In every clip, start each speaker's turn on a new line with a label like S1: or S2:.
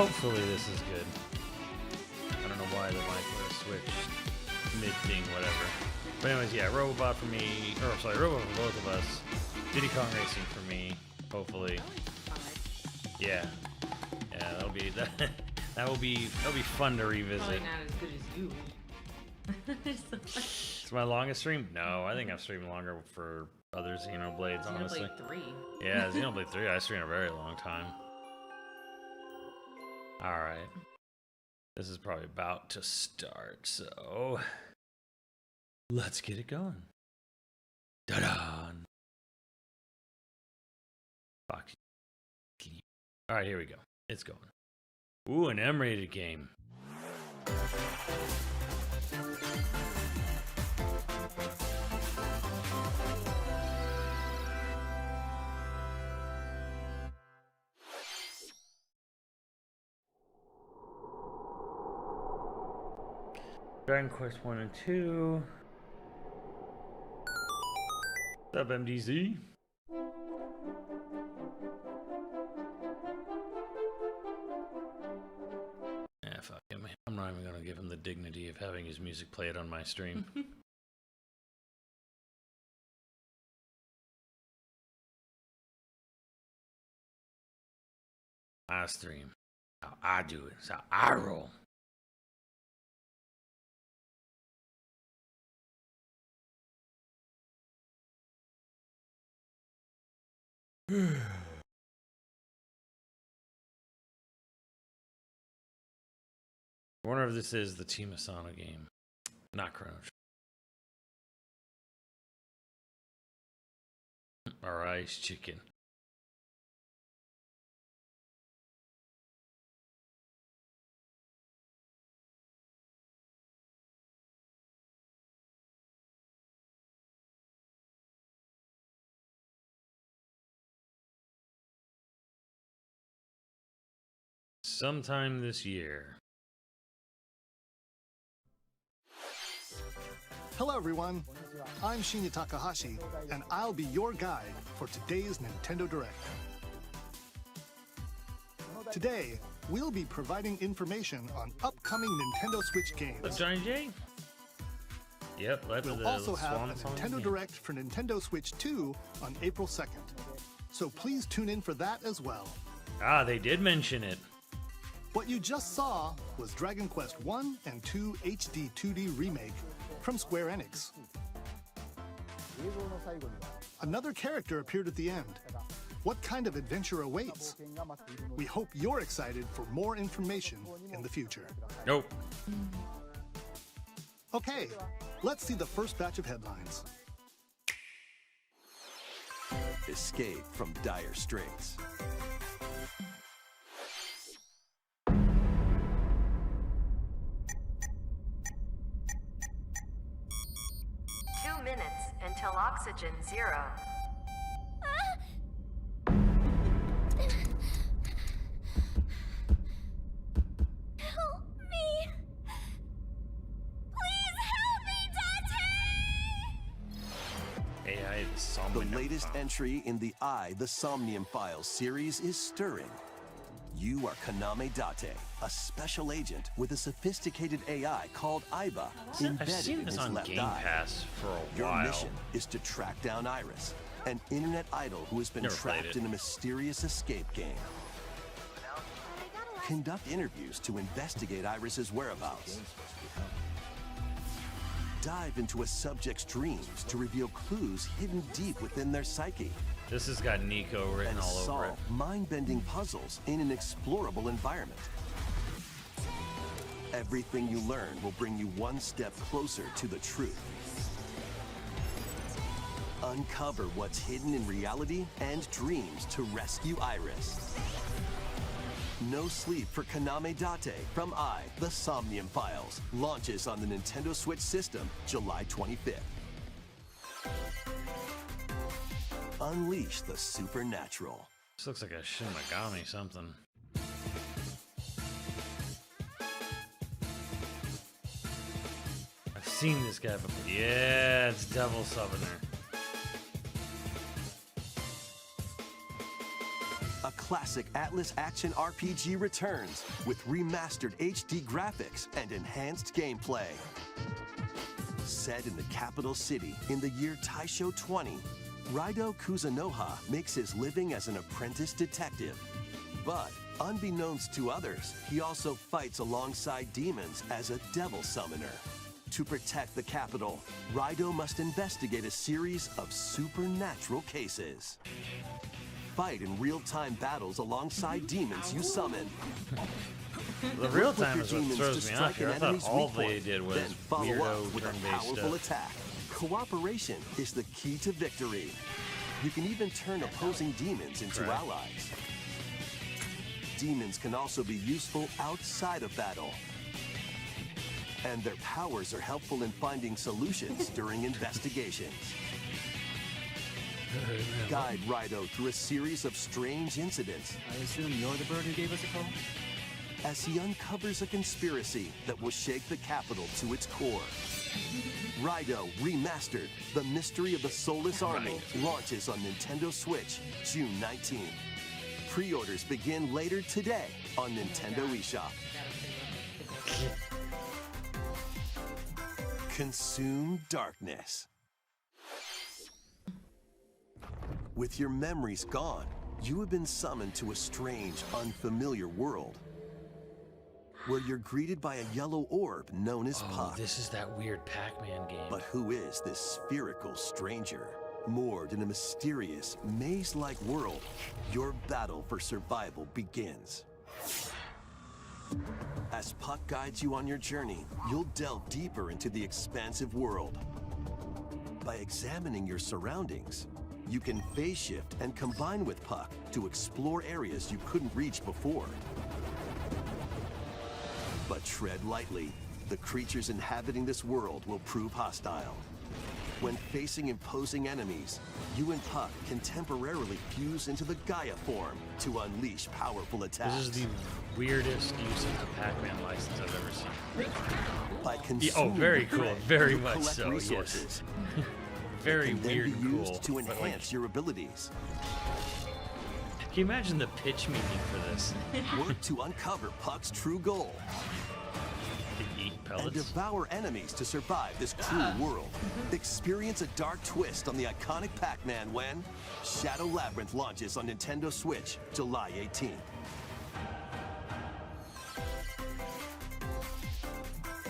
S1: Hopefully this is good. I don't know why the mic would have switched mid-thing, whatever. But anyways, yeah, Robobot for me, or sorry, Robobot for both of us. Diddy Kong Racing for me, hopefully. Yeah. Yeah, that'll be that'll be fun to revisit.
S2: Probably not as good as you.
S1: It's my longest stream? No, I think I've streamed longer for other Xenoblades, honestly.
S2: Xenoblade 3.
S1: Yeah, Xenoblade 3, I streamed a very long time. Alright. This is probably about to start, so let's get it going. Da-da! Fuck. Alright, here we go. It's going. Ooh, an M-rated game. Dragon Quest 1 and 2. What's up, MDZ? Yeah, fuck him. I'm not even gonna give him the dignity of having his music played on my stream. I stream. How I do it. It's how I roll. I wonder if this is the Team Asana game. Not Chrono Trigger. Or Ice Chicken. Sometime this year.
S3: Hello everyone, I'm Shinya Takahashi, and I'll be your guide for today's Nintendo Direct. Today, we'll be providing information on upcoming Nintendo Switch games.
S1: What's up, Johnny J? Yep, that's
S3: We'll also have a Nintendo Direct for Nintendo Switch 2 on April 2nd, so please tune in for that as well.
S1: Ah, they did mention it.
S3: What you just saw was Dragon Quest 1 and 2 HD 2D Remake from Square Enix. Another character appeared at the end. What kind of adventure awaits? We hope you're excited for more information in the future.
S1: Nope.
S3: Okay, let's see the first batch of headlines.
S4: Escape from dire straits.
S5: 2 minutes until oxygen 0.
S6: Help me! Please help me, Dante!
S1: AI the
S4: The
S1: Somnium
S4: latest
S1: File.
S4: entry in the The Somnium Files series is stirring. You are Kaname Date, a special agent with a sophisticated AI called Aiba
S1: I've
S4: embedded
S1: seen
S4: in
S1: this
S4: his
S1: on
S4: left
S1: Game
S4: eye.
S1: Pass for a
S4: Your
S1: while.
S4: mission is to track down Iris, an internet idol who has been
S1: Never played
S4: trapped
S1: it.
S4: in a mysterious escape game. Conduct interviews to investigate Iris's whereabouts. Dive into a subject's dreams to reveal clues hidden deep within their psyche.
S1: This has got Nico written
S4: And
S1: all over
S4: solve
S1: it.
S4: mind-bending puzzles in an explorable environment. Everything you learn will bring you one step closer to the truth. Uncover what's hidden in reality and dreams to rescue Iris. No Sleep for Kaname Date from The Somnium Files launches on the Nintendo Switch system July 25th. Unleash the supernatural.
S1: This looks like a Shin Megami something. I've seen this guy before. Yeah, it's Devil Summoner.
S4: A classic Atlas action RPG returns with remastered HD graphics and enhanced gameplay. Set in the capital city in the year Taisho 20, Raido Kuzunoha makes his living as an apprentice detective. But unbeknownst to others, he also fights alongside demons as a devil summoner. To protect the capital, Raido must investigate a series of supernatural cases. Fight in real-time battles alongside demons you summon.
S1: The real
S4: Work with
S1: time
S4: your
S1: is what
S4: demons
S1: throws
S4: to
S1: me off
S4: strike
S1: here.
S4: an
S1: I thought
S4: enemy's
S1: all
S4: weak
S1: they
S4: point,
S1: did was
S4: then follow up
S1: weirdo
S4: with a
S1: turn-based
S4: powerful
S1: stuff.
S4: attack. Cooperation is the key to victory. You can even turn opposing demons into
S1: Right.
S4: allies. Demons can also be useful outside of battle. And their powers are helpful in finding solutions during investigations. Guide Raido through a series of strange incidents
S2: I assume you're the bird who gave us a call?
S4: as he uncovers a conspiracy that will shake the capital to its core. Raido Remastered, The Mystery of the Soulless Army, launches on Nintendo Switch June 19th. Pre-orders begin later today on Nintendo eShop. Consume darkness. With your memories gone, you have been summoned to a strange, unfamiliar world where you're greeted by a yellow orb known as
S1: Oh,
S4: Puck.
S1: this is that weird Pac-Man game.
S4: But who is this spherical stranger? Moored in a mysterious, maze-like world, your battle for survival begins. As Puck guides you on your journey, you'll delve deeper into the expansive world. By examining your surroundings, you can phase shift and combine with Puck to explore areas you couldn't reach before. But tread lightly. The creatures inhabiting this world will prove hostile. When facing imposing enemies, you and Puck can temporarily fuse into the Gaia form to unleash powerful attacks.
S1: This is the weirdest use of the Pac-Man license I've ever seen.
S4: By
S1: Yeah,
S4: consuming
S1: very
S4: the
S1: cool.
S4: grid,
S1: Very
S4: you
S1: much
S4: collect
S1: so, yes.
S4: resources.
S1: Very
S4: Can then
S1: weird
S4: be
S1: and cool.
S4: used to
S1: but, like,
S4: enhance your abilities.
S1: can you imagine the pitch meeting for this?
S4: Work to uncover Puck's true goal
S1: To eat
S4: and
S1: pellets?
S4: devour enemies to survive this cruel world. Experience a dark twist on the iconic Pac-Man when Shadow Labyrinth launches on Nintendo Switch July 18th.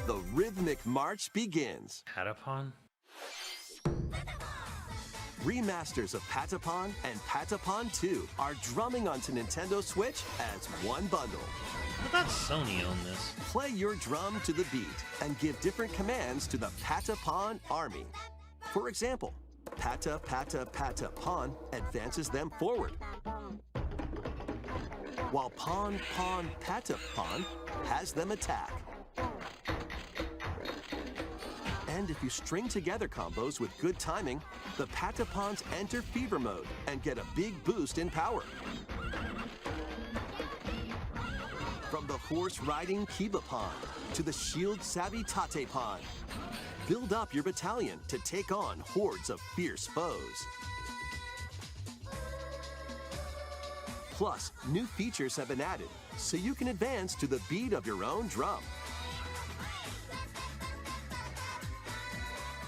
S4: The rhythmic march begins.
S1: Patapon?
S4: Remasters of Patapon and Patapon 2 are drumming onto Nintendo Switch as one bundle.
S1: I thought Sony owned this.
S4: Play your drum to the beat and give different commands to the Patapon army. For example, Pata Pata Pata Pon advances them forward, while Pon Pon Pata Pon has them attack. And if you string together combos with good timing, the Patapons enter fever mode and get a big boost in power. From the horse-riding Kibapon to the shield-savvy Tatepon, build up your battalion to take on hordes of fierce foes. Plus, new features have been added, so you can advance to the beat of your own drum.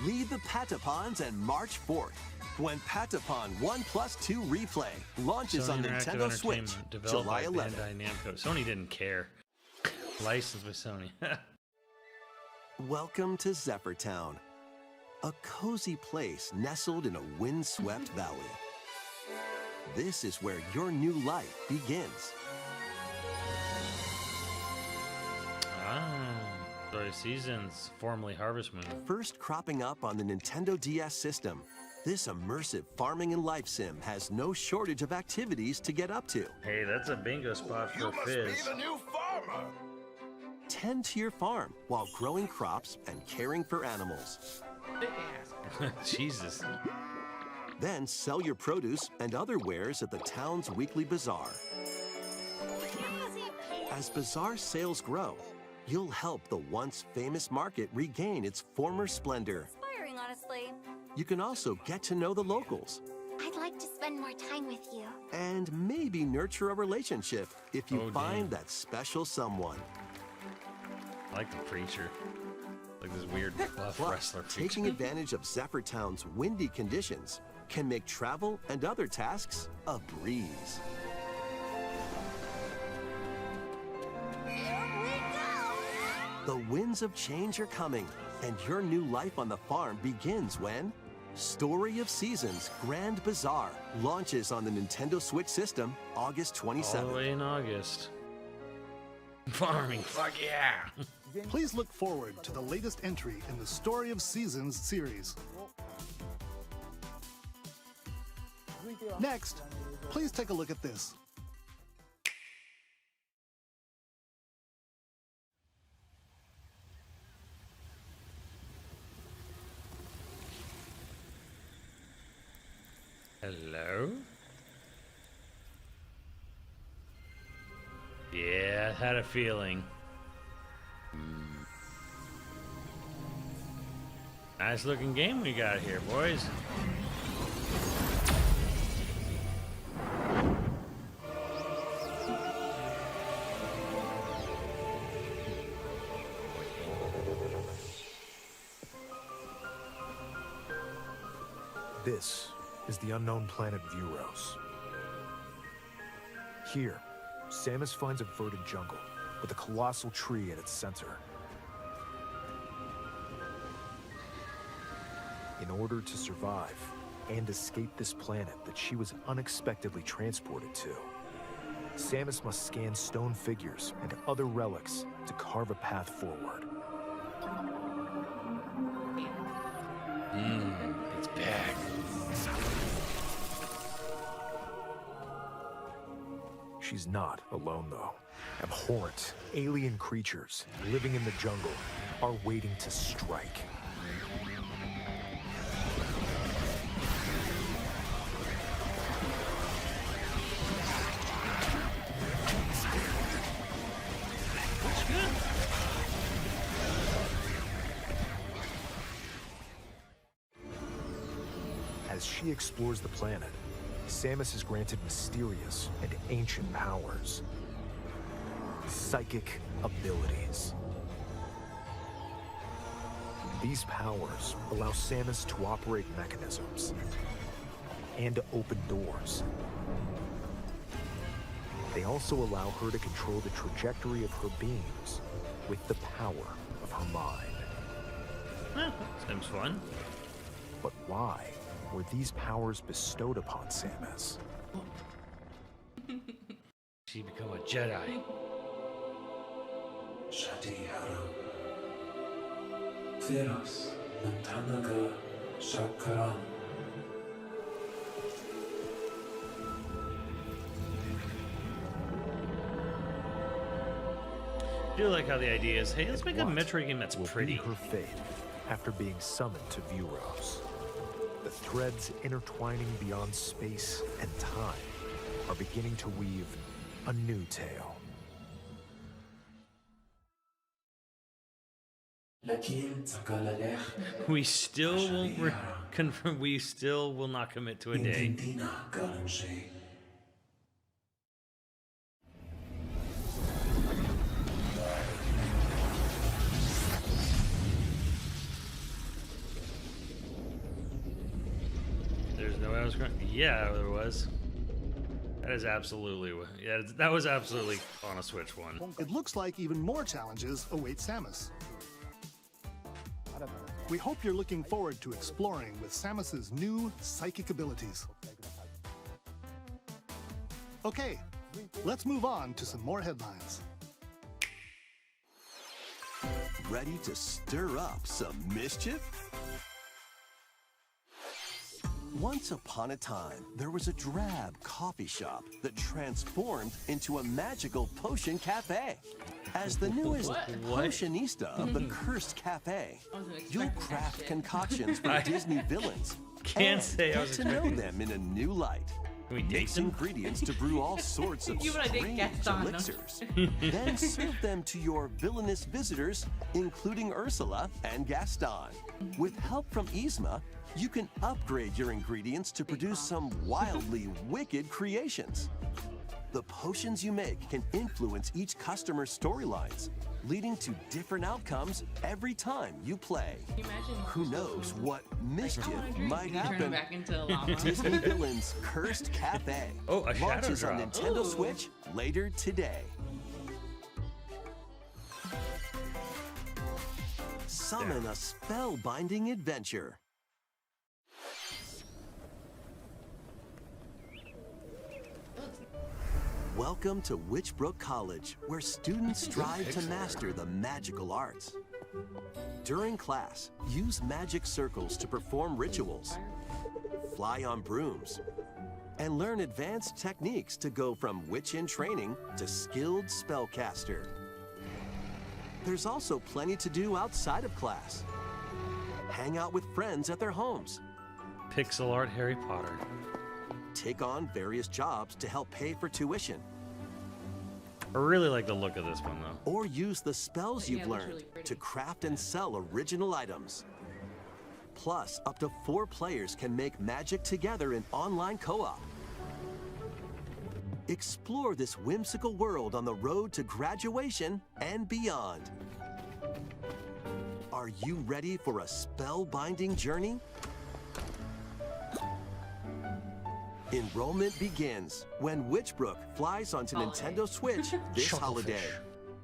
S4: Lead the Patapons and march forth when Patapon 1+2 Replay launches on
S1: Sony Interactive
S4: Nintendo Switch
S1: Entertainment, developed
S4: July
S1: by
S4: 11th.
S1: Bandai Namco. Sony didn't care. Licensed by Sony.
S4: Welcome to Zephyr Town, a cozy place nestled in a windswept valley. This is where your new life begins.
S1: Story Seasons, formerly Harvest Moon.
S4: First cropping up on the Nintendo DS system, this immersive farming and life sim has no shortage of activities to get up to.
S1: Hey, that's a bingo spot for Fizz.
S7: new farmer.
S4: Tend to your farm while growing crops and caring for animals.
S1: Jesus.
S4: Then sell your produce and other wares at the town's weekly bazaar. As bazaar sales grow, you'll help the once famous market regain its former splendor.
S6: Inspiring, honestly.
S4: You can also get to know the locals
S6: I'd like to spend more time with you.
S4: And maybe nurture a relationship if you
S1: Oh,
S4: find
S1: damn.
S4: that special someone.
S1: I like the preacher. Like this weird buff
S4: Plus,
S1: wrestler
S4: taking
S1: preacher.
S4: advantage of Zephyr Town's windy conditions can make travel and other tasks a breeze.
S6: Here we go!
S4: The winds of change are coming, and your new life on the farm begins when Story of Seasons Grand Bazaar launches on the Nintendo Switch system August
S1: All the
S4: 27th.
S1: way in August. Farming, fuck yeah!
S3: Please look forward to the latest entry in the Story of Seasons series. Next, please take a look at this.
S1: Hello? Yeah, I had a feeling. Nice looking game we got here, boys.
S7: This is the unknown planet Vuros. Here, Samus finds a verdant jungle with a colossal tree at its center. In order to survive and escape this planet that she was unexpectedly transported to, Samus must scan stone figures and other relics to carve a path forward.
S1: It's back.
S7: She's not alone, though. Abhorrent, alien creatures living in the jungle are waiting to strike. As she explores the planet, Samus is granted mysterious and ancient powers. Psychic abilities. These powers allow Samus to operate mechanisms and to open doors. They also allow her to control the trajectory of her beams with the power of her mind.
S1: Seems fun.
S7: But why were these powers bestowed upon Samus?
S1: She become a Jedi.
S8: Shadihara Theros Nantanaga Shakaran.
S1: I do like how the idea is, hey, let's make a
S7: What
S1: Metroid game that's
S7: will be
S1: pretty.
S7: her fate after being summoned to Vuros? The threads intertwining beyond space and time are beginning to weave a new tale.
S8: Lakin Sakalalech
S1: We still won't confirm. We still will not commit to a day.
S8: Intintina Garanshe.
S1: There's no way I was going. Yeah, there was. That is absolutely. Yeah, that was absolutely on a Switch one.
S3: It looks like even more challenges await Samus. We hope you're looking forward to exploring with Samus's new psychic abilities. Okay, let's move on to some more headlines.
S4: Ready to stir up some mischief? Once upon a time, there was a drab coffee shop that transformed into a magical potion cafe. As the newest potionista of the cursed cafe, you'll craft concoctions for Disney villains
S1: Can't
S4: and
S1: say I
S4: get
S1: was
S4: to know
S1: expecting
S4: them in a new light.
S1: Can we
S4: Mix
S1: taste them?
S4: ingredients to brew all sorts of
S9: You and I did
S4: strange
S9: Gaston, no?
S4: elixirs. Then serve them to your villainous visitors, including Ursula and Gaston. With help from Yzma, you can upgrade your ingredients to produce some wildly wicked creations. The potions you make can influence each customer's storylines, leading to different outcomes every time you play.
S9: Can you imagine?
S4: Who knows what mischief might
S9: You turn
S4: happen?
S9: back into lava.
S4: Disney Villains Cursed Cafe
S1: Oh, a shadow
S4: launches on
S1: drop.
S4: Nintendo
S9: Ooh.
S4: Switch later today. Summon a spellbinding adventure. Welcome to Witchbrook College, where students strive to master the magical arts. During class, use magic circles to perform rituals, fly on brooms, and learn advanced techniques to go from witch in training to skilled spellcaster. There's also plenty to do outside of class. Hang out with friends at their homes,
S1: Pixel art Harry Potter.
S4: take on various jobs to help pay for tuition,
S1: I really like the look of this one though.
S4: or use the spells
S9: Yeah,
S4: you've
S9: it looks
S4: learned
S9: really pretty.
S4: to craft and sell original items. Plus, up to 4 players can make magic together in online co-op. Explore this whimsical world on the road to graduation and beyond. Are you ready for a spellbinding journey? Enrollment begins when Witchbrook flies onto
S9: Holiday.
S4: Nintendo Switch this holiday.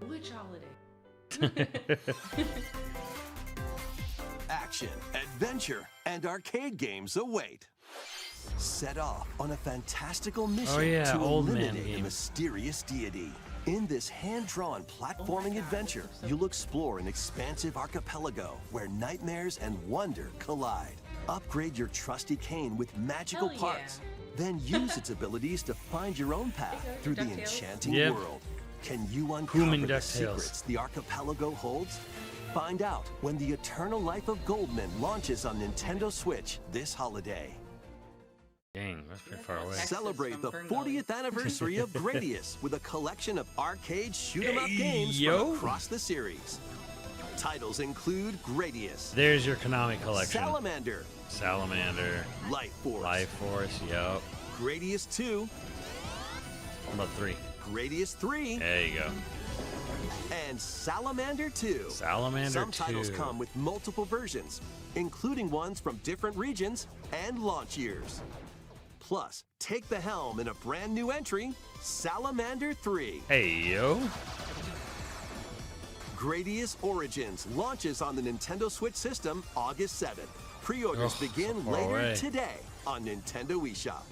S9: Which holiday?
S4: Action, adventure, and arcade games await. Set off on a fantastical mission
S1: Oh, yeah,
S4: to
S1: old man
S4: eliminate a
S1: game.
S4: mysterious deity. In this hand-drawn platforming adventure, you'll explore an expansive archipelago where nightmares and wonder collide. Upgrade your trusty cane with magical
S9: Hell yeah.
S4: parts. Then use its abilities to find your own path through the
S9: DuckTales.
S4: enchanting
S1: Yep.
S4: world. Can you
S1: Whom
S4: uncover
S1: in
S4: the
S1: DuckTales?
S4: secrets the archipelago holds? Find out when The Eternal Life of Goldman launches on Nintendo Switch this holiday.
S1: Dang, that's pretty far away.
S9: Texas
S4: Celebrate the
S9: from
S4: 40th anniversary of Gradius with a collection of arcade shoot-'em-up
S1: Hey,
S4: games
S1: yo.
S4: from across the series. Titles include Gradius,
S1: There's your Konami collection.
S4: Salamander,
S1: Salamander,
S4: Life Force,
S1: Life Force, yup.
S4: Gradius 2,
S1: What about 3?
S4: Gradius 3,
S1: There you go.
S4: and Salamander 2.
S1: Salamander
S4: Some titles
S1: 2.
S4: come with multiple versions, including ones from different regions and launch years. Plus, take the helm in a brand new entry, Salamander 3.
S1: Hey, yo.
S4: Gradius Origins launches on the Nintendo Switch system August 7th. Pre-orders
S1: Oh,
S4: begin
S1: so far
S4: later
S1: away.
S4: today on Nintendo eShop.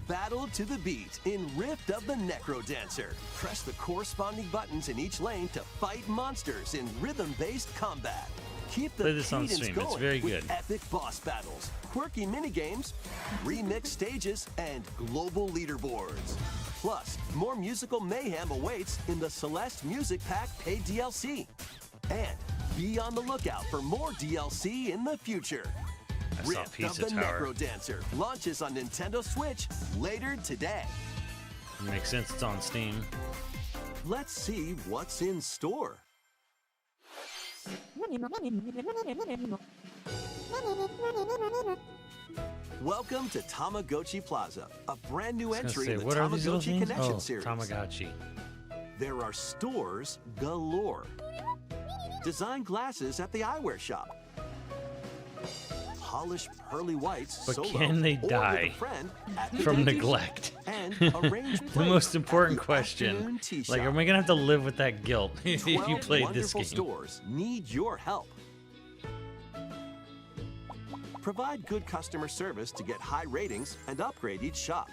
S4: Battle to the beat in Rift of the Necro Dancer. Press the corresponding buttons in each lane to fight monsters in rhythm-based combat. Keep the
S1: Play this on
S4: cadence
S1: stream, it's
S4: going
S1: very
S4: with
S1: good.
S4: epic boss battles, quirky minigames, remix stages, and global leaderboards. Plus, more musical mayhem awaits in the Celeste Music Pack paid DLC. And be on the lookout for more DLC in the future.
S1: I saw
S4: Rift
S1: Pizza
S4: of the
S1: Tower.
S4: Necro Dancer launches on Nintendo Switch later today.
S1: Makes sense, it's on Steam.
S4: Let's see what's in store. Welcome to Tamagotchi Plaza, a brand new
S1: I was
S4: entry
S1: gonna
S4: in
S1: say,
S4: the
S1: what are these little
S4: Tamagotchi
S1: things?
S4: Connection
S1: Oh,
S4: series.
S1: Tamagotchi.
S4: There are stores galore. Design glasses at the eyewear shop. Polish pearly whites
S1: But
S4: solo
S1: can they
S4: or with a
S1: die
S4: friend at the
S1: From
S4: dentist.
S1: neglect.
S4: And arrange
S1: The
S4: plates
S1: most
S4: at
S1: important
S4: the
S1: question.
S4: afternoon tea
S1: Like,
S4: shop.
S1: am I gonna have to live with that guilt if you
S4: 12
S1: played this
S4: wonderful
S1: game?
S4: stores need your help. Provide good customer service to get high ratings and upgrade each shop.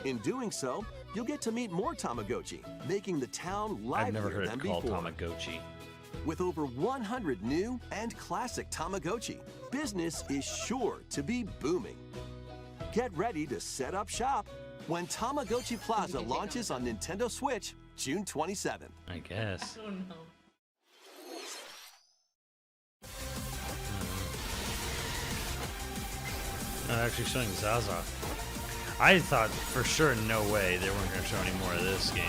S4: In doing so, you'll get to meet more Tamagotchi, making the town
S1: I've never
S4: livelier
S1: heard
S4: than
S1: it called
S4: before.
S1: Tamagotchi.
S4: With over 100 new and classic Tamagotchi, business is sure to be booming. Get ready to set up shop when Tamagotchi Plaza launches on Nintendo Switch June 27th.
S1: I guess.
S9: Oh no.
S1: not actually showing Zaza. I thought for sure, no way, they weren't going to show any more of this game.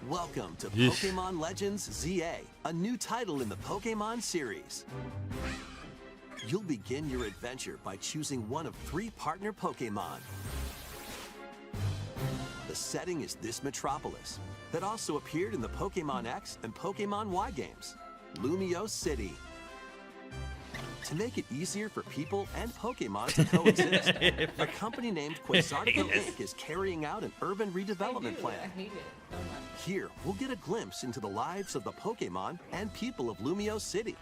S4: Welcome to
S1: Yeesh.
S4: Pokemon Legends ZA, a new title in the Pokemon series. You'll begin your adventure by choosing one of 3 partner Pokemon. The setting is this metropolis that also appeared in the Pokemon X and Pokemon Y games, Lumio City. To make it easier for people and Pokemon to coexist, a company named Quasartico Inc. is carrying out an urban redevelopment plan.
S9: I hate it so much.
S4: Here, we'll get a glimpse into the lives of the Pokemon and people of Lumio City.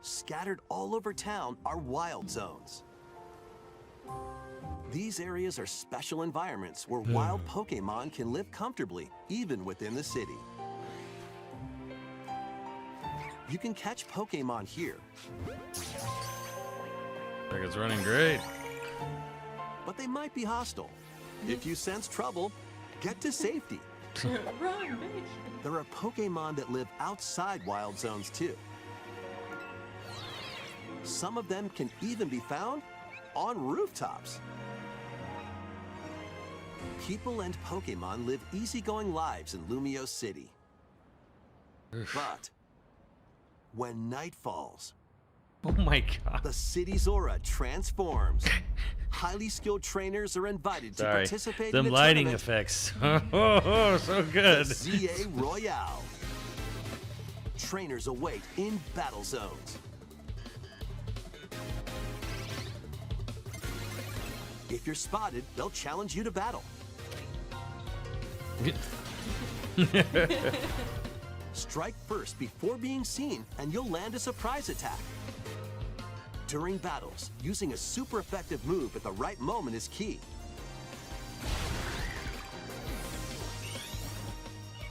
S4: Scattered all over town are wild zones. These areas are special environments where wild Pokemon can live comfortably, even within the city. You can catch Pokemon here,
S1: Like it's running great.
S4: but they might be hostile. If you sense trouble, get to safety.
S9: Run, bitch.
S4: There are Pokemon that live outside wild zones too. Some of them can even be found on rooftops. People and Pokemon live easygoing lives in Lumio City. But when night falls,
S1: Oh my god.
S4: the city's aura transforms. Highly skilled trainers are invited to
S1: Sorry.
S4: participate
S1: Them
S4: in a
S1: lighting
S4: tournament,
S1: effects. Oh, so good.
S4: ZA Royale. Trainers await in battle zones. If you're spotted, they'll challenge you to battle. Strike first before being seen, and you'll land a surprise attack. During battles, using a super effective move at the right moment is key.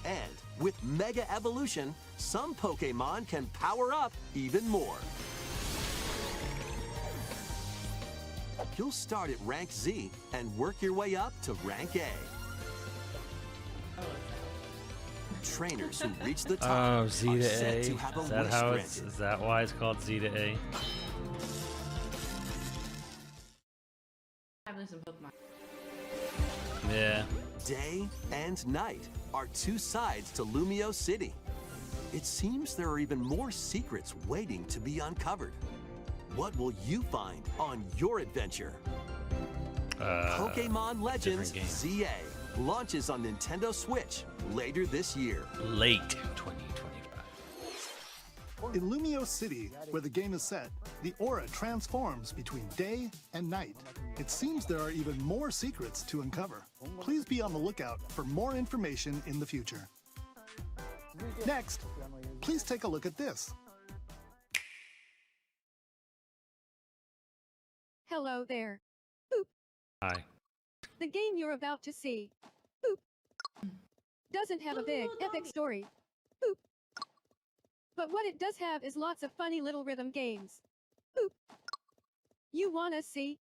S4: And with Mega Evolution, some Pokemon can power up even more. You'll start at rank Z and work your way up to rank A. Trainers who reach the top
S1: Oh, Z
S4: are
S1: to
S4: said
S1: A.
S4: to have a
S1: Is that
S4: wish
S1: how it's?
S4: granted.
S1: Is that why it's called Z to A?
S9: I have this in Pokemon.
S1: Yeah.
S4: Day and night are 2 sides to Lumio City. It seems there are even more secrets waiting to be uncovered. What will you find on your adventure? Pokemon Legends
S1: game.
S4: ZA launches on Nintendo Switch later this year.
S1: Late 2025.
S3: In Lumio City, where the game is set, the aura transforms between day and night. It seems there are even more secrets to uncover. Please be on the lookout for more information in the future. Next, please take a look at this.
S10: Hello there.
S1: Hi.
S10: The game you're about to see doesn't have a big, epic story. But what it does have is lots of funny little rhythm games. You wanna see?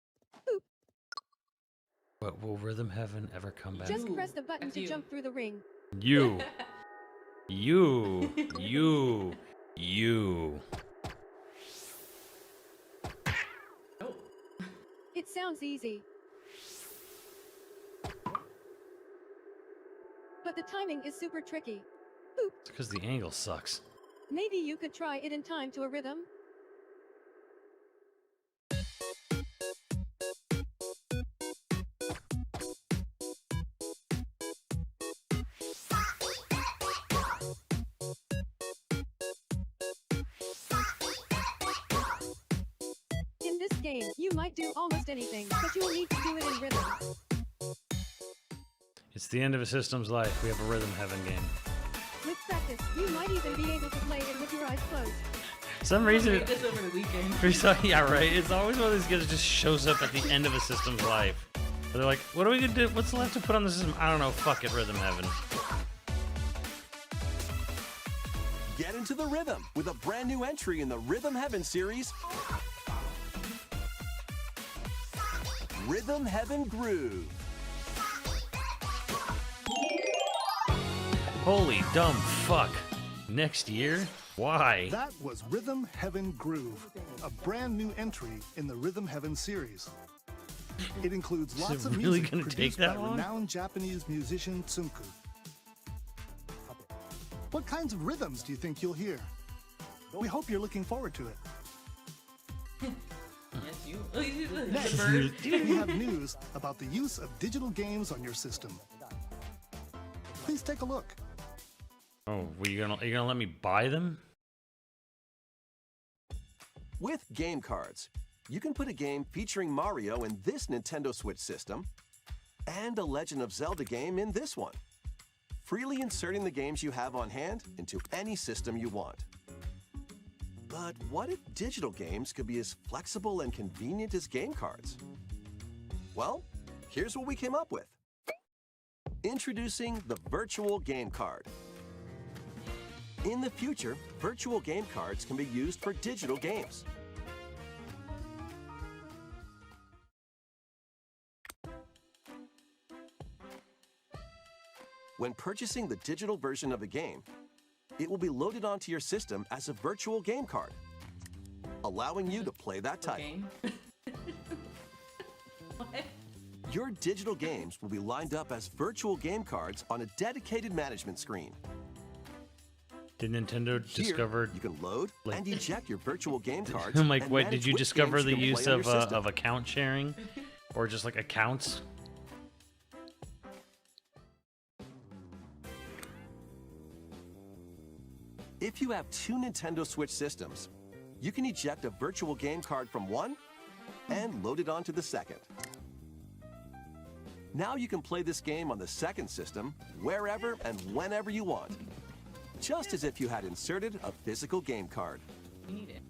S1: But will Rhythm Heaven ever come back?
S10: Just press the button
S9: That's
S10: to
S9: you.
S10: jump through the ring.
S1: You. You. You. You.
S9: Oh.
S10: It sounds easy. But the timing is super tricky.
S1: It's because the angle sucks.
S10: Maybe you could try it in time to a rhythm? In this game, you might do almost anything, but you will need to do it in rhythm.
S1: It's the end of a system's life. We have a Rhythm Heaven game.
S10: With practice, you might even be able to play it with your eyes closed.
S1: For some reason,
S9: Read this over the weekend.
S1: yeah, right. It's always one of these games that just shows up at the end of a system's life. Where they're like, what are we gonna do? What's left to put on the system? I don't know. Fuck it, Rhythm Heaven.
S4: Get into the rhythm with a brand new entry in the Rhythm Heaven series, Rhythm Heaven Groove.
S1: Holy dumb fuck. Next year? Why?
S3: That was Rhythm Heaven Groove, a brand new entry in the Rhythm Heaven series. It includes
S1: Is
S3: lots
S1: it
S3: of
S1: really
S3: music
S1: gonna take
S3: produced
S1: that
S3: by
S1: long?
S3: renowned Japanese musician Tsunku. What kinds of rhythms do you think you'll hear? We hope you're looking forward to it.
S9: Yes, you. The
S3: Next,
S9: bird.
S3: we have news about the use of digital games on your system. Please take a look.
S1: Oh, are you gonna let me buy them?
S4: With game cards, you can put a game featuring Mario in this Nintendo Switch system and a Legend of Zelda game in this one, freely inserting the games you have on hand into any system you want. But what if digital games could be as flexible and convenient as game cards? Well, here's what we came up with. Introducing the Virtual Game Card. In the future, virtual game cards can be used for digital games. When purchasing the digital version of a game, it will be loaded onto your system as a virtual game card, allowing you to play that title.
S9: Game. What?
S4: Your digital games will be lined up as virtual game cards on a dedicated management screen.
S1: Did Nintendo
S4: Here,
S1: discover?
S4: you can load
S1: like-
S4: and eject your virtual game cards.
S1: I'm like,
S4: and
S1: wait,
S4: manage
S1: did you
S4: which
S1: discover
S4: games
S1: the
S4: you can
S1: use
S4: play on your system.
S1: of account sharing, or just like accounts?
S4: If you have two Nintendo Switch systems, you can eject a virtual game card from one and load it onto the second. Now you can play this game on the second system wherever and whenever you want, just as if you had inserted a physical game card.
S9: You need it.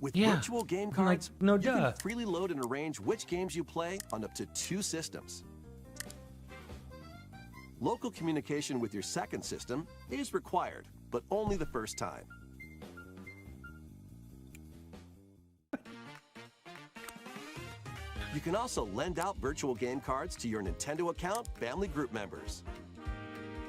S4: With
S1: Yeah,
S4: virtual game
S1: like,
S4: cards,
S1: no
S4: you
S1: duh.
S4: can freely load and arrange which games you play on up to two systems. Local communication with your second system is required, but only the first time. You can also lend out virtual game cards to your Nintendo account family group members.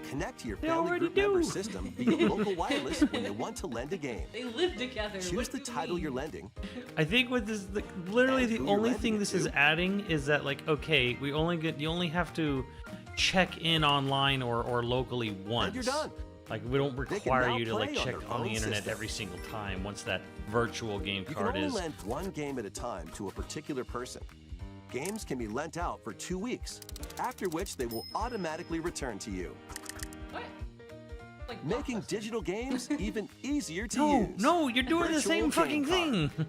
S4: Connect to your
S1: They
S4: family
S1: already
S4: group member
S1: do.
S4: system via local wireless when you want to lend a game.
S9: They live together.
S4: Choose
S9: What
S4: the
S9: do you
S4: title
S9: mean?
S4: you're lending.
S1: I think with this, literally
S4: And
S1: the
S4: who you're
S1: only
S4: lending
S1: thing
S4: it
S1: this is
S4: to.
S1: adding is that, like, okay, you only have to check in online or locally once.
S4: And you're done.
S1: Like, we don't
S4: They can
S1: require
S4: now
S1: you to like
S4: play on
S1: check
S4: their
S1: on the
S4: own
S1: internet
S4: system.
S1: every single time once that virtual game
S4: You can
S1: card
S4: only
S1: is.
S4: lend one game at a time to a particular person. Games can be lent out for 2 weeks, after which they will automatically return to you,
S9: What? Like
S4: making
S9: Blockbuster.
S4: digital games even easier to
S1: No,
S4: use.
S1: no, you're doing the
S4: Virtual
S1: same
S4: game
S1: fucking
S4: card.
S1: thing.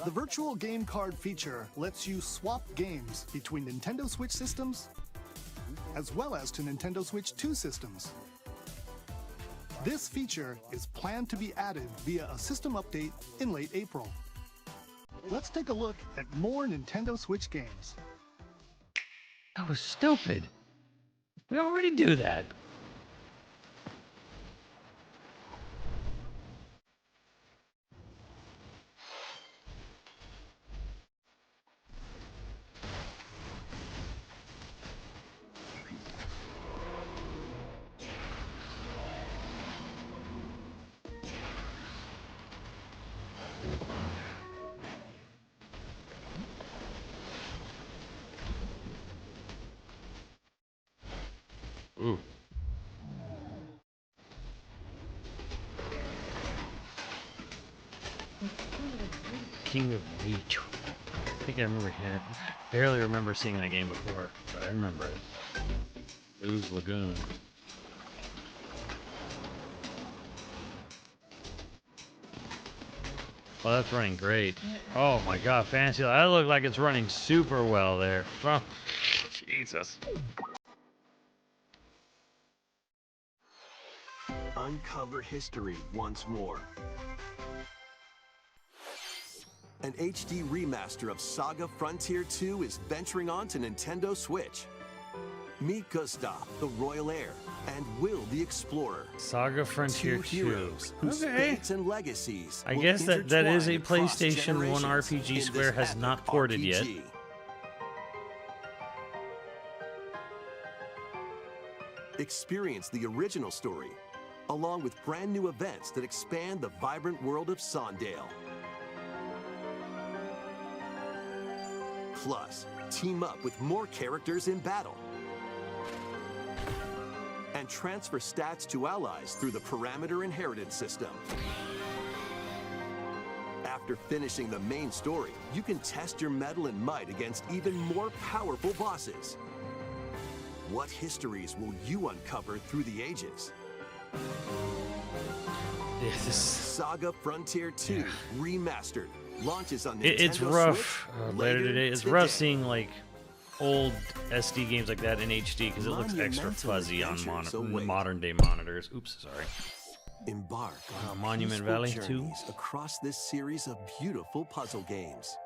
S3: The virtual game card feature lets you swap games between Nintendo Switch systems as well as to Nintendo Switch 2 systems. This feature is planned to be added via a system update in late April. Let's take a look at more Nintendo Switch games.
S1: That was stupid. We already do that. Ooh. King of Beach. I think I remember him. Barely remember seeing that game before, but I remember it. Boo's Lagoon. Well, that's running great. Oh my god, Fantasy Life. That looked like it's running super well there. Oh, Jesus.
S4: Uncover history once more. An HD remaster of Saga Frontier 2 is venturing on to Nintendo Switch. Meet Gustav, the Royal Heir, and Will the Explorer.
S1: Saga Frontier 2.
S4: Heroes whose
S1: Okay.
S4: fates and legacies
S1: I
S4: will
S1: guess that is a
S4: intertwine across
S1: PlayStation 1
S4: generations
S1: RPG
S4: in
S1: Square
S4: this
S1: has not
S4: epic
S1: ported yet.
S4: RPG. Experience the original story, along with brand new events that expand the vibrant world of Sondale. Plus, team up with more characters in battle. And transfer stats to allies through the Parameter Inheritance system. After finishing the main story, you can test your mettle and might against even more powerful bosses. What histories will you uncover through the ages?
S1: Yeah, this
S4: Saga Frontier 2 Remastered launches on Nintendo
S1: it's rough
S4: Switch
S1: later today. It's rough seeing like old SD games like that in HD because it looks extra
S4: Monumental
S1: fuzzy on
S4: adventures await.
S1: modern day monitors. Oops, sorry.
S4: Embark on
S1: Monument
S4: peaceful
S1: Valley 2.
S4: journeys across this series of beautiful puzzle games.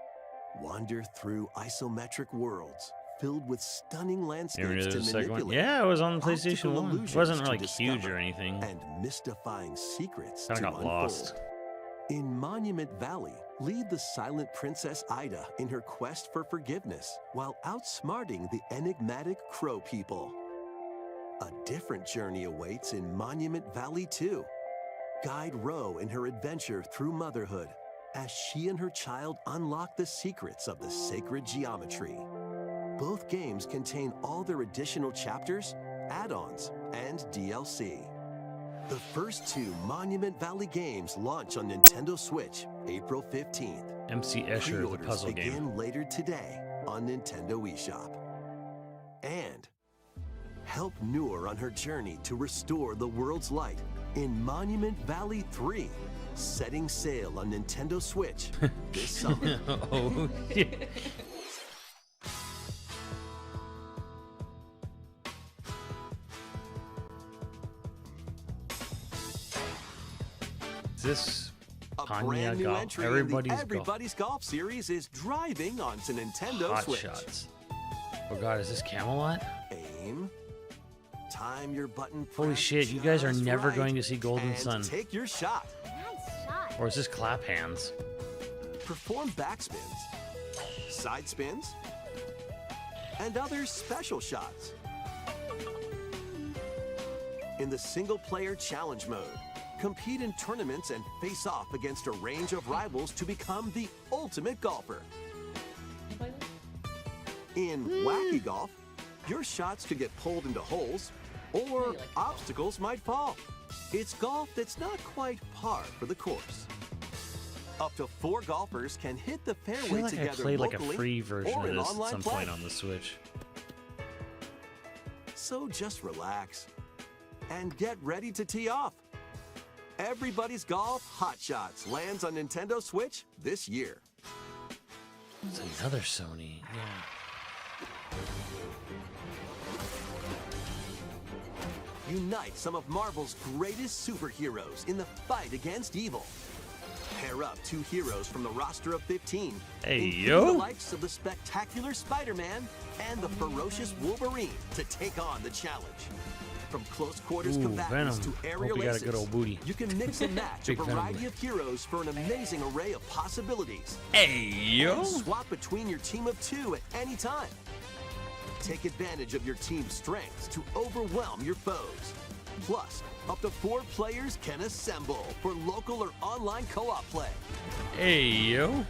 S4: Wander through isometric worlds filled with stunning
S1: You ever
S4: landscapes
S1: knew there
S4: to
S1: was a second one?
S4: manipulate.
S1: Yeah, it was on the PlayStation
S4: optical
S1: 1. It
S4: illusions
S1: wasn't
S4: to
S1: like huge
S4: discover,
S1: or anything.
S4: and mystifying secrets
S1: Kind
S4: to
S1: of got
S4: unfold.
S1: lost.
S4: In Monument Valley, lead the silent Princess Ida in her quest for forgiveness while outsmarting the enigmatic Crow people. A different journey awaits in Monument Valley 2. Guide Ro in her adventure through motherhood as she and her child unlock the secrets of the sacred geometry. Both games contain all their additional chapters, add-ons, and DLC. The first two Monument Valley games launch on Nintendo Switch April 15th.
S1: MC Escher, the
S4: Pre-orders
S1: puzzle
S4: begin
S1: game.
S4: later today on Nintendo eShop. And help Noor on her journey to restore the world's light in Monument Valley 3, setting sail on Nintendo Switch this summer.
S1: Oh, shit. Is this
S4: A
S1: Panya
S4: brand new
S1: Golf?
S4: entry
S1: Everybody's
S4: in the Everybody's Golf series is driving onto Nintendo
S1: Hot
S4: Switch.
S1: Shots. Oh god, is this Camelot?
S4: Aim. Time your button.
S1: Holy
S4: press
S1: shit, you guys are
S4: just
S1: never
S4: right,
S1: going to see Golden
S4: and
S1: Sun.
S4: Take your shot.
S6: Nice shot.
S1: Or is this Clap Hands?
S4: Perform backspins, side spins, and other special shots. In the single-player challenge mode, compete in tournaments and face off against a range of rivals to become the ultimate golfer. In Wacky Golf, your shots could get pulled into holes, or obstacles might fall. It's golf that's not quite par for the course. Up to 4 golfers can hit the
S1: I
S4: fairway
S1: feel like I
S4: together
S1: played like a
S4: locally
S1: free version
S4: or
S1: of
S4: in
S1: this at
S4: online
S1: some
S4: play.
S1: point on the Switch.
S4: So just relax and get ready to tee off. Everybody's Golf Hot Shots lands on Nintendo Switch this year.
S1: It's another Sony. Yeah.
S4: Unite some of Marvel's greatest superheroes in the fight against evil. Pair up 2 heroes from the roster of 15.
S1: Hey,
S4: including
S1: yo.
S4: the likes of the spectacular Spider-Man and the ferocious Wolverine to take on the challenge. From close quarters
S1: Ooh,
S4: combatants
S1: Venom.
S4: to aerial
S1: Hope he got a
S4: aces,
S1: good old booty.
S4: you can mix and match a
S1: Big Venom.
S4: variety of heroes for an amazing array of possibilities.
S1: Hey, yo.
S4: And swap between your team of 2 at any time. Take advantage of your team's strengths to overwhelm your foes. Plus, up to 4 players can assemble for local or online co-op play.
S1: Hey, yo.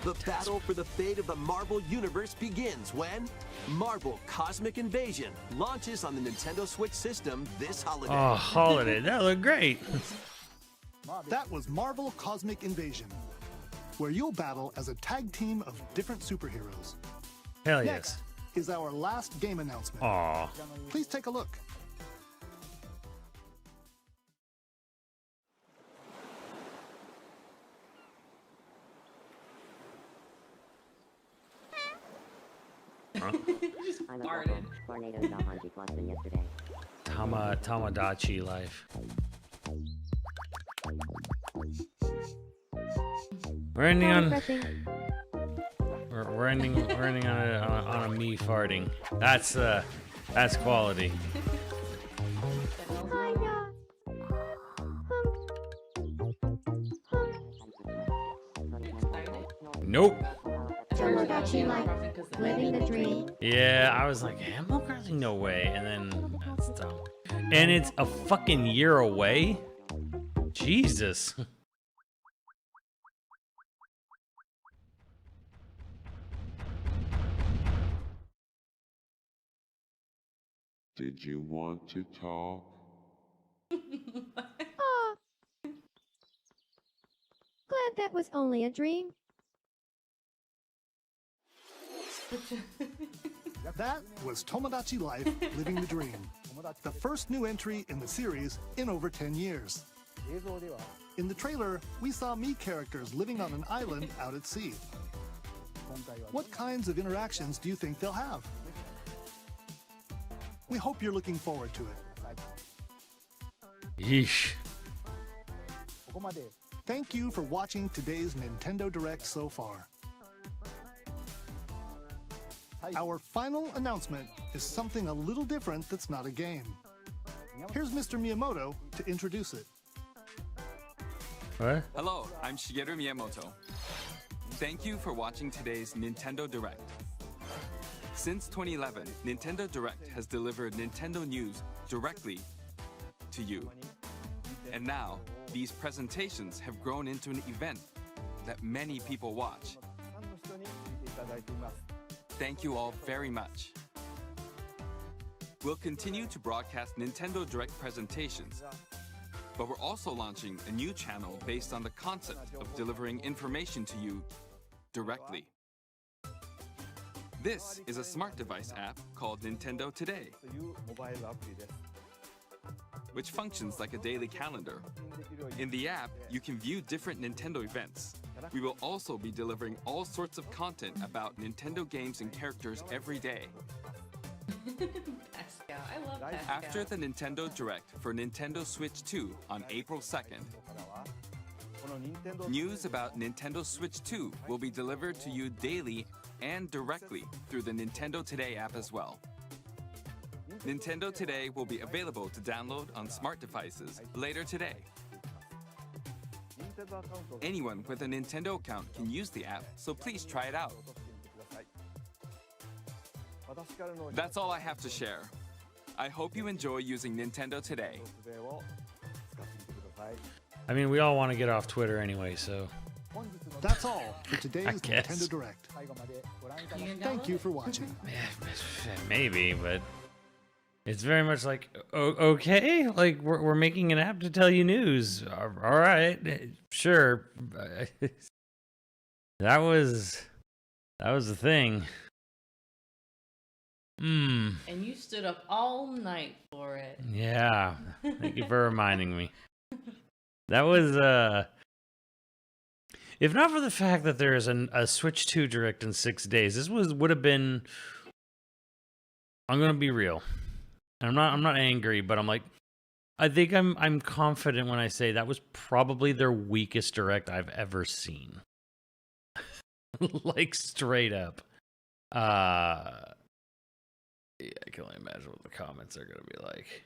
S4: The battle for the fate of the Marvel Universe begins when Marvel Cosmic Invasion launches on the Nintendo Switch system this holiday.
S1: Oh, holiday. That looked great.
S3: That was Marvel Cosmic Invasion, where you'll battle as a tag team of different superheroes.
S1: Hell
S3: Next
S1: yes.
S3: is our last game announcement.
S1: Aw.
S3: Please take a look.
S9: Just farted.
S1: Tamagotchi life. We're ending on. We're ending on a me farting. That's quality. Nope.
S6: Tomodachi Life, living the dream.
S1: Yeah, I was like, Animal Crossing, no way. And then that's dumb. And it's a fucking year away? Jesus.
S11: Did you want to talk?
S10: Aw. Glad that was only a dream.
S3: That was Tomodachi Life, Living the Dream, the first new entry in the series in over 10 years. In the trailer, we saw Mii characters living on an island out at sea. What kinds of interactions do you think they'll have? We hope you're looking forward to it.
S1: Yeesh.
S3: Thank you for watching today's Nintendo Direct so far. Our final announcement is something a little different that's not a game. Here's Mr. Miyamoto to introduce it.
S1: What?
S12: Hello, I'm Shigeru Miyamoto. Thank you for watching today's Nintendo Direct. Since 2011, Nintendo Direct has delivered Nintendo news directly to you. And now, these presentations have grown into an event that many people watch. Thank you all very much. We'll continue to broadcast Nintendo Direct presentations, but we're also launching a new channel based on the concept of delivering information to you directly. This is a smart device app called Nintendo Today, which functions like a daily calendar. In the app, you can view different Nintendo events. We will also be delivering all sorts of content about Nintendo games and characters every day.
S9: Pascal. I love Pascal.
S12: After the Nintendo Direct for Nintendo Switch 2 on April 2nd, news about Nintendo Switch 2 will be delivered to you daily and directly through the Nintendo Today app as well. Nintendo Today will be available to download on smart devices later today. Anyone with a Nintendo account can use the app, so please try it out. That's all I have to share. I hope you enjoy using Nintendo Today.
S1: I mean, we all want to get off Twitter anyway, so.
S3: That's all for today's
S1: guess.
S3: Nintendo Direct. Thank you for watching.
S1: Maybe, but it's very much like, okay, like we're making an app to tell you news. All right, sure. That was the thing.
S9: And you stood up all night for it.
S1: Yeah. Thank you for reminding me. That was if not for the fact that there is a Switch 2 Direct in 6 days, this would have been. I'm gonna be real. I'm not angry, but I'm like, I think I'm confident when I say that was probably their weakest Direct I've ever seen. Like straight up. Yeah, I can only imagine what the comments are gonna be like.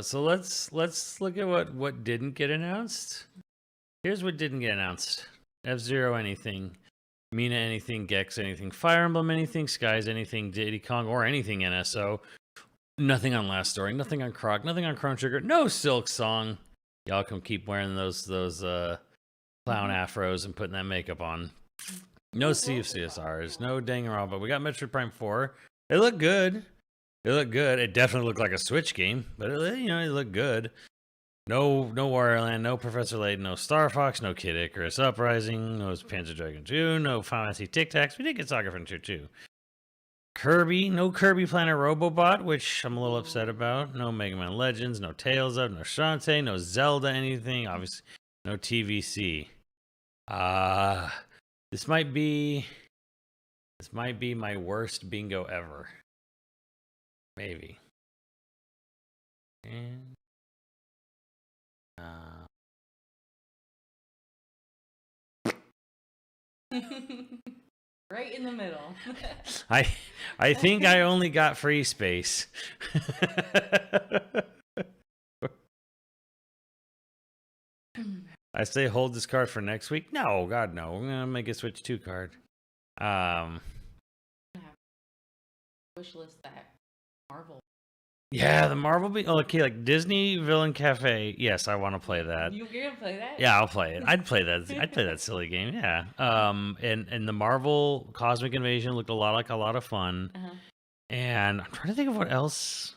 S1: So let's look at what didn't get announced. Here's what didn't get announced: F-Zero anything, Mina anything, Gex anything, Fire Emblem anything, Skies anything, Diddy Kong or anything NSO. Nothing on Last Story, nothing on Croc, nothing on Chrono Trigger, no Silk Song. Y'all can keep wearing those clown afros and putting that makeup on. No Sea of CSRs, no Danganronpa, but we got Metroid Prime 4. It looked good. It looked good. It definitely looked like a Switch game, but it looked good. No Wario Land, no Professor Layton, no Star Fox, no Kid Icarus Uprising, no Panzer Dragoon 2, no Final Fantasy Tic Tacs. We did get Saga Frontier 2. Kirby, no Kirby Planet Robobot, which I'm a little upset about. No Mega Man Legends, no Tales of, no Shantae, no Zelda anything. Obviously, no TVC. This might be my worst bingo ever. Maybe. And
S9: Right in the middle.
S1: I think I only got free space. I say hold this card for next week. No, God no. We're gonna make a Switch 2 card.
S9: Wish list that Marvel.
S1: Yeah, the Marvel. Okay, like Disney Villain Cafe. Yes, I want to play that.
S9: You're gonna play that?
S1: Yeah, I'll play it. I'd play that. I'd play that silly game. Yeah. And the Marvel Cosmic Invasion looked a lot of fun. And I'm trying to think of what else.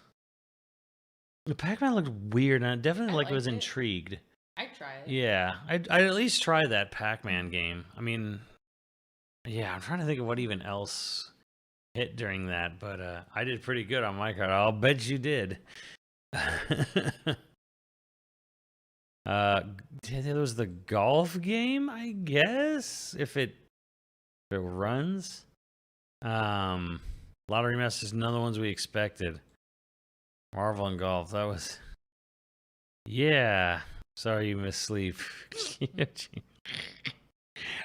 S1: The Pac-Man looked weird, and I definitely was intrigued.
S9: I'd try it.
S1: Yeah, I'd at least try that Pac-Man game. I mean, yeah, I'm trying to think of what even else hit during that, but I did pretty good on my card. I'll bet you did. There was the golf game, I guess, if it runs. Lottery Masters, none of the ones we expected. Marvel and golf, that was. Yeah, sorry you missed sleep.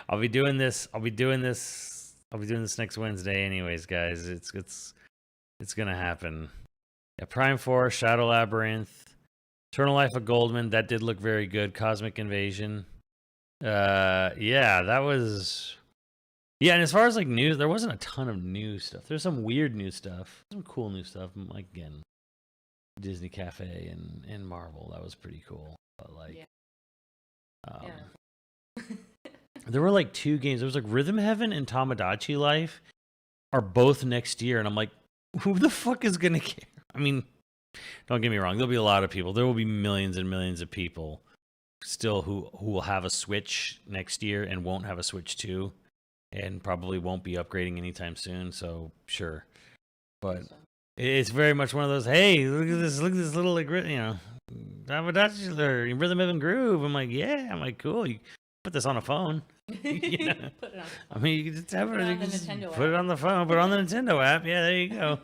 S1: I'll be doing this next Wednesday anyways, guys. It's gonna happen. Yeah, Prime Force, Shadow Labyrinth, Eternal Life of Goldman, that did look very good. Cosmic Invasion. Yeah, that was. Yeah, and as far as like news, there wasn't a ton of new stuff. There's some weird new stuff, some cool new stuff. Like again, Disney Cafe and Marvel, that was pretty cool. But like, there were like 2 games. There was like Rhythm Heaven and Tamagotchi Life are both next year, and I'm like, who the fuck is gonna care? I mean, don't get me wrong. There'll be a lot of people. There will be millions and millions of people still who will have a Switch next year and won't have a Switch 2. And probably won't be upgrading anytime soon, so sure. But it's very much one of those, hey, look at this little, like, Tamagotchi or Rhythm Heaven Groove. I'm like, yeah. I'm like, cool. You put this on a phone. You know?
S9: Put it on.
S1: I mean, you can just have
S9: Put it on the Nintendo
S1: put it on the phone, put it on the Nintendo app. Yeah, there you go.